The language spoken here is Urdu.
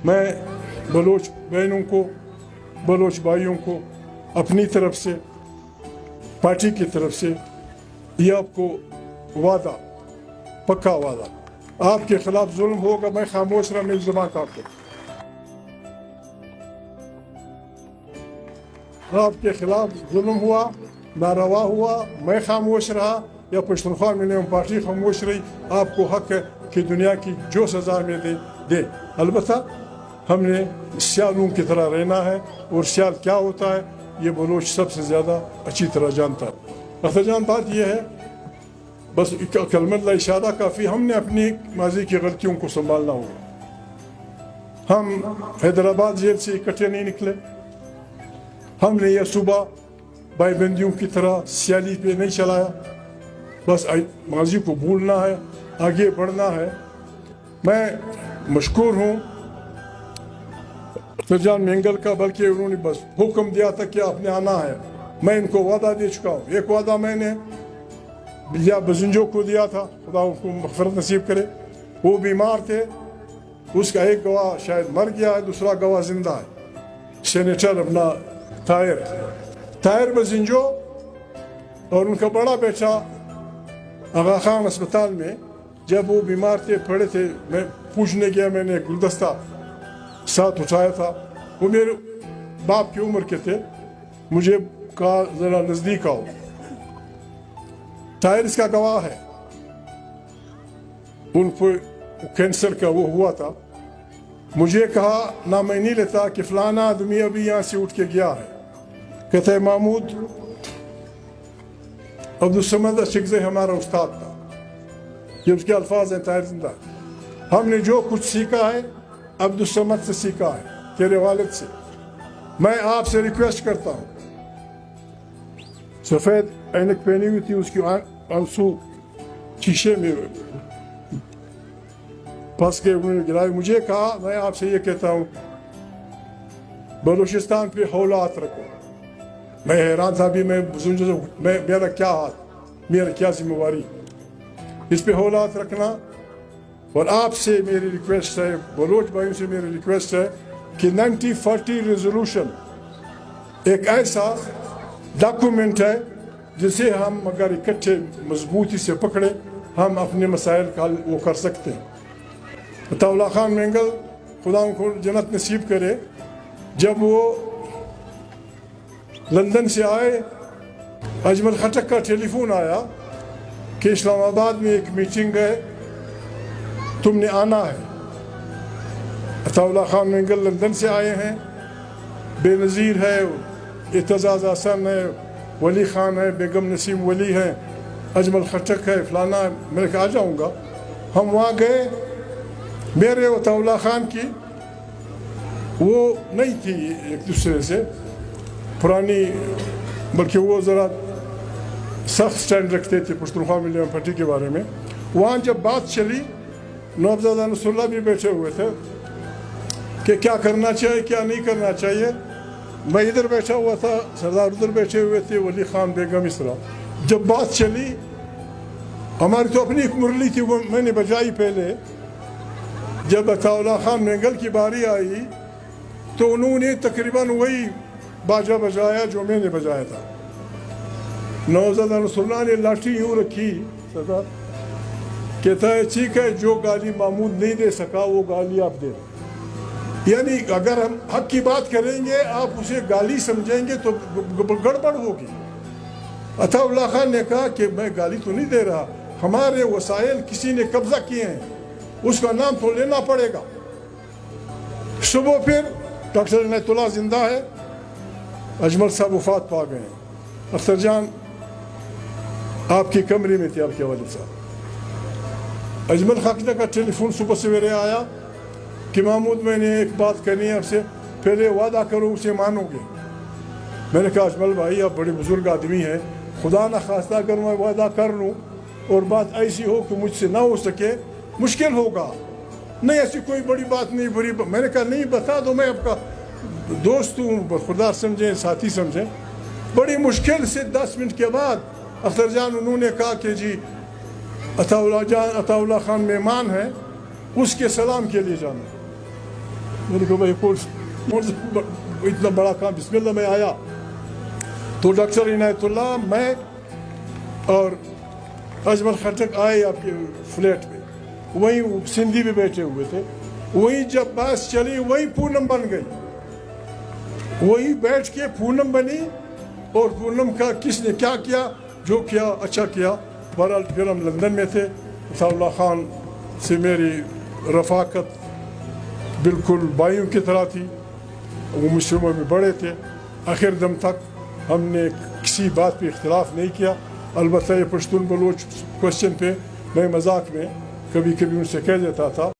میں بلوچ بہنوں کو، بلوچ بھائیوں کو اپنی طرف سے، پارٹی کی طرف سے یہ آپ کو وعدہ، پکا وعدہ، آپ کے خلاف ظلم ہوگا میں خاموش رہا، میری زبان کاٹ دو۔ آپ کے خلاف ظلم ہوا، ناروا ہوا، میں خاموش رہا یا پشتونخوا ملیم پارٹی خاموش رہی، آپ کو حق ہے کہ دنیا کی جو سزا میں دے۔ البتہ ہم نے سیالوں کی طرح رہنا ہے، اور سیال کیا ہوتا ہے یہ بلوچ سب سے زیادہ اچھی طرح جانتا ہے۔ اختر جان، بات یہ ہے، بس کلمہ لا اشارہ کافی، ہم نے اپنی ماضی کی غلطیوں کو سنبھالنا ہوگا۔ ہم حیدرآباد جیل سے اکٹھے نہیں نکلے، ہم نے یہ صوبہ بھائی بندیوں کی طرح سیالی پہ نہیں چلایا، بس ماضی کو بھولنا ہے، آگے بڑھنا ہے۔ میں مشکور ہوں اختر جان مینگل کا، بلکہ انہوں نے بس حکم دیا تھا کہ آپ نے آنا ہے، میں ان کو وعدہ دے چکا ہوں۔ ایک وعدہ میں نے یا بزنجو کو دیا تھا، خدا ان کو مغفرت نصیب کرے، وہ بیمار تھے، اس کا ایک گواہ شاید مر گیا ہے، دوسرا گواہ زندہ ہے، سینیٹر اپنا طاہر بزنجو، اور ان کا بڑا بیٹا آغا خان اسپتال میں جب وہ بیمار تھے، پڑے تھے، میں پوچھنے گیا، میں نے گلدستہ ساتھ اٹھایا تھا، وہ میرے باپ کی عمر کے تھے، مجھے کہا ذرا نزدیک آؤ، طاہر اس کا گواہ ہے، ان کو کینسر کا وہ ہوا تھا، مجھے کہا نہ میں نہیں لیتا کہ فلانا آدمی ابھی یہاں سے اٹھ کے گیا ہے، کہتا ہے محمود عبدالصمد اشکزئی ہمارا استاد تھا، یہ اس کے الفاظ ہیں، طاہر زندہ، ہم نے جو کچھ سیکھا ہے عبدالصمد سے سیکھا ہے، تیرے والد سے، میں آپ سے ریکویسٹ کرتا ہوں، سفید اینک پہنی ہوئی تھی، اس کی آنسو شیشے میں پھنس کے انہوں نے گرائے، مجھے کہا میں آپ سے یہ کہتا ہوں بلوچستان پہ ہولات رکھو۔ میں حیران تھا بھی میرا کیا ہاتھ، میرا کیا ذمہ داری اس پہ ہولات رکھنا، اور آپ سے میری ریکویسٹ ہے، بلوچ بھائیوں سے میری ریکویسٹ ہے کہ 90-40 ریزولوشن ایک ایسا ڈاکومنٹ ہے جسے ہم اگر اکٹھے مضبوطی سے پکڑے ہم اپنے مسائل کا حل وہ کر سکتے ہیں۔ عطا اللہ خان مینگل خدا ان کو جنت نصیب کرے، جب وہ لندن سے آئے، اجمل خٹک کا ٹیلی فون آیا کہ اسلام آباد میں ایک میٹنگ ہے، تم نے آنا ہے۔ عطا اللہ خان مینگل لندن سے آئے ہیں، بے نظیر ہے، اعتزاز حسن ہے، ولی خان ہے، بیگم نسیم ولی ہے، اجمل خٹک ہے، فلانا ہے، میں نے کہا آ جاؤں گا۔ ہم وہاں گئے، میرے عطا اللہ خان کی وہ نہیں تھی ایک دوسرے سے پرانی، بلکہ وہ ذرا سخت سٹینڈ رکھتے تھے پشتونخوا ملیم پارٹی کے بارے میں۔ وہاں جب بات چلی، نوابزادہ نصر اللہ بھی بیٹھے ہوئے تھے کہ کیا کرنا چاہیے کیا نہیں کرنا چاہیے، میں ادھر بیٹھا ہوا تھا، سردار ادھر بیٹھے ہوئے تھے، ولی خان، بیگم، اس طرح۔ جب بات چلی، ہماری تو اپنی ایک مرلی تھی، وہ میں نے بجائی پہلے، جب عطا اللہ خان مینگل کی باری آئی تو انہوں نے تقریباً وہی باجا بجایا جو میں نے بجایا تھا۔ نوابزادہ نصر اللہ نے لاٹھی یوں رکھی، سردار کہتا ہے ٹھیک ہے، جو گالی محمود نہیں دے سکا وہ گالی آپ دے دیں، یعنی اگر ہم حق کی بات کریں گے آپ اسے گالی سمجھیں گے تو گڑبڑ ہوگی۔ عطا اللہ خان نے کہا کہ میں گالی تو نہیں دے رہا، ہمارے وسائل کسی نے قبضہ کیے ہیں، اس کا نام تو لینا پڑے گا۔ صبح پھر ڈاکٹر عنایت اللہ زندہ ہے، اجمل صاحب وفات پا گئے ہیں۔ اختر جان آپ کی کمرے میں تھے، آپ کے والد صاحب۔ اجمل خاکدہ کا ٹیلی فون صبح سویرے آیا کہ محمود میں نے ایک بات کرنی ہے آپ سے، پہلے وعدہ کرو اسے مانو گے۔ میں نے کہا اجمل بھائی آپ بڑے بزرگ آدمی ہیں، خدا نہ خواستہ اگر میں وعدہ کر لوں اور بات ایسی ہو کہ مجھ سے نہ ہو سکے مشکل ہوگا۔ نہیں ایسی کوئی بڑی بات نہیں، بڑی میں نے کہا نہیں بتا دو، میں آپ کا دوست ہوں، خدا سمجھیں، ساتھی سمجھیں۔ بڑی مشکل سے 10 منٹ کے بعد اختر جان انہوں نے کہا کہ جی عطا اللہ خان مہمان ہیں، اس کے سلام کے لیے جانا۔ میں نے کہا بھائی کون سا اتنا بڑا کام، بسم اللہ میں آیا تو ڈاکٹر عنایت اللہ میں اور اجمل خٹک آئے آپ کے فلیٹ پہ، وہیں سندھی بھی بیٹھے ہوئے تھے، وہیں جب بس چلی وہیں پونم بن گئی، وہی بیٹھ کے پونم بنی، اور پونم کا کس نے کیا کیا، جو کیا اچھا کیا۔ بہرحال پھر ہم لندن میں تھے، عطا اللہ خان سے میری رفاقت بالکل بھائیوں کی طرح تھی، وہ مجھ سے عمر میں بڑے تھے، آخر دم تک ہم نے کسی بات پہ اختلاف نہیں کیا۔ البتہ یہ پشتون بلوچ کوشچن پہ میں مذاق میں کبھی کبھی ان سے کہہ دیتا تھا